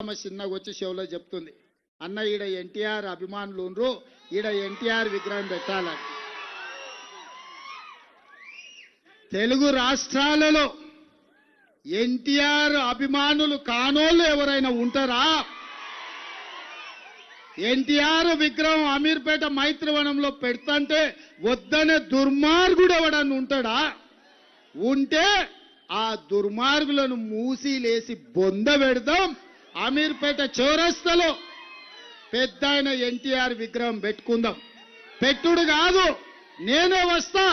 చిన్నగా వచ్చి షోలో చెప్తుంది, అన్న ఈడ ఎన్టీఆర్ అభిమానులు ఉండ్రు, ఈడ ఎన్టీఆర్ విగ్రహం పెట్టాలని. తెలుగు రాష్ట్రాలలో ఎన్టీఆర్ అభిమానులు కానోళ్ళు ఎవరైనా ఉంటారా? ఎన్టీఆర్ విగ్రహం అమీర్పేట మైత్రివనంలో పెడతంటే వద్దనే దుర్మార్గుడు ఎవడన్నా ఉంటాడా? ఉంటే ఆ దుర్మార్గులను మూసిలేసి బొంద పెడదాం. అమీర్పేట చౌరస్తాలో పెద్ద ఆయన ఎన్టీఆర్ విగ్రహం పెట్టుకుందాం. పెట్టుడు కాదు, నేనే వస్తా,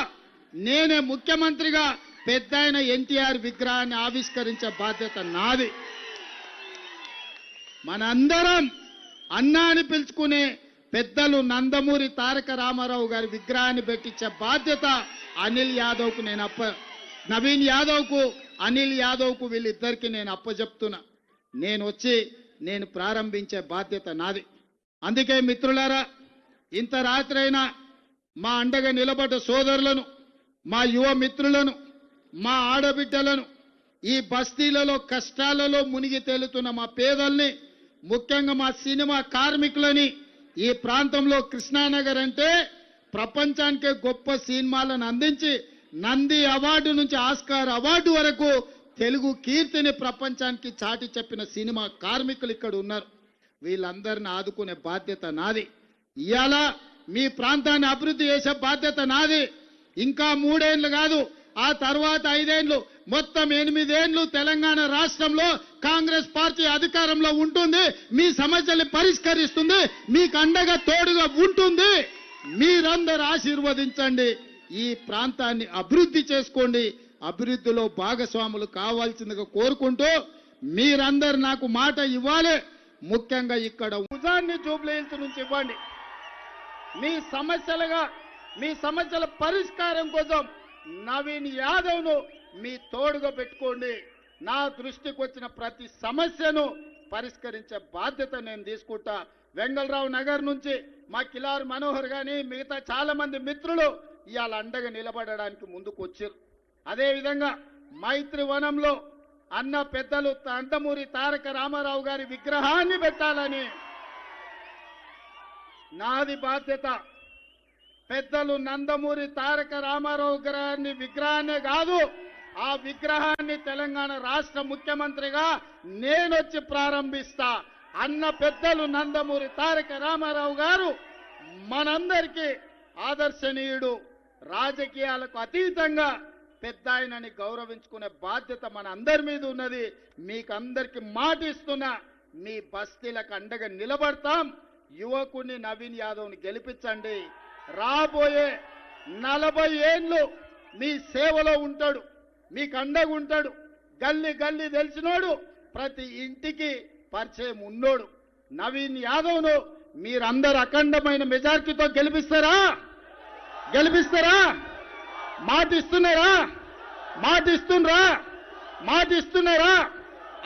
నేనే ముఖ్యమంత్రిగా పెద్ద ఆయన ఎన్టీఆర్ విగ్రహాన్ని ఆవిష్కరించే బాధ్యత నాది. మనందరం అన్నా అని పిలుచుకునే పెద్దలు నందమూరి తారక రామారావు గారి విగ్రహాన్ని పెట్టించే బాధ్యత అనిల్ యాదవ్కు నవీన్ యాదవ్కు అనిల్ యాదవ్కు వీళ్ళిద్దరికి నేను అప్పచెప్తున్నా. నేను వచ్చి నేను ప్రారంభించే బాధ్యత నాది. అందుకే మిత్రులారా, ఇంత రాత్రైనా మా అండగా నిలబడ్డ సోదరులను, మా యువ మిత్రులను, మా ఆడబిడ్డలను, ఈ బస్తీలలో కష్టాలలో మునిగి తేలుతున్న మా పేదల్ని, ముఖ్యంగా మా సినిమా కార్మికులని, ఈ ప్రాంతంలో కృష్ణానగర్ అంటే ప్రపంచానికే గొప్ప సినిమాలను అందించి నంది అవార్డు నుంచి ఆస్కార్ అవార్డు వరకు తెలుగు కీర్తిని ప్రపంచానికి చాటి చెప్పిన సినిమా కార్మికులు ఇక్కడ ఉన్నారు. వీళ్ళందరిని ఆదుకునే బాధ్యత నాది. ఇవాళ మీ ప్రాంతాన్ని అభివృద్ధి చేసే బాధ్యత నాది. ఇంకా 3 ఏళ్లు కాదు, ఆ తర్వాత 5 ఏళ్లు, మొత్తం 8 ఏళ్లు తెలంగాణ రాష్ట్రంలో కాంగ్రెస్ పార్టీ అధికారంలో ఉంటుంది. మీ సమస్యల్ని పరిష్కరిస్తుంది, మీకు అండగా తోడుగా ఉంటుంది. మీరందరూ ఆశీర్వదించండి, ఈ ప్రాంతాన్ని అభివృద్ధి చేసుకోండి, అభివృద్ధిలో భాగస్వాములు కావాల్సిందిగా కోరుకుంటూ మీరందరూ నాకు మాట ఇవ్వాలి. ముఖ్యంగా ఇక్కడ ఉదాన్ని జూబ్లీహిల్స్ నుంచి ఇవ్వండి. మీ సమస్యల పరిష్కారం కోసం నవీన్ యాదవ్ను మీ తోడుగా పెట్టుకోండి. నా దృష్టికి వచ్చిన ప్రతి సమస్యను పరిష్కరించే బాధ్యత నేను తీసుకుంటా. వెంగళరావు నగర్ నుంచి మా కిలారు మనోహర్ గాని మిగతా చాలా మంది మిత్రులు ఇవాళ అండగా నిలబడడానికి ముందుకు వచ్చారు. అదేవిధంగా మైత్రివనంలో అన్న పెద్దలు నందమూరి తారక రామారావు గారి విగ్రహాన్ని పెట్టాలని నాది బాధ్యత. పెద్దలు నందమూరి తారక రామారావు గారి విగ్రహాన్నే కాదు, ఆ విగ్రహాన్ని తెలంగాణ రాష్ట్ర ముఖ్యమంత్రిగా నేనొచ్చి ప్రారంభిస్తా. అన్న పెద్దలు నందమూరి తారక రామారావు గారు మనందరికీ ఆదర్శనీయుడు. రాజకీయాలకు అతీతంగా పెద్ద ఆయనని గౌరవించుకునే బాధ్యత మన అందరి మీద ఉన్నది. మీకందరికి మాట ఇస్తున్నా, మీ బస్తీలకు అండగా నిలబడతాం. యువకుడిని నవీన్ యాదవ్ని గెలిపించండి. రాబోయే 40 ఏళ్ళు మీ సేవలో ఉంటాడు, మీకు అండగా ఉంటాడు. గల్లీ గల్లీ తెలిసినోడు, ప్రతి ఇంటికి పరిచయం ఉన్నోడు నవీన్ యాదవ్ను మీరందరూ అఖండమైన మెజార్టీతో గెలిపిస్తారా? మాట ఇస్తున్నారా?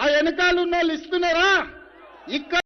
ఆ వెనకాల ఉన్న వాళ్ళు ఇస్తున్నారా? ఇక్కడ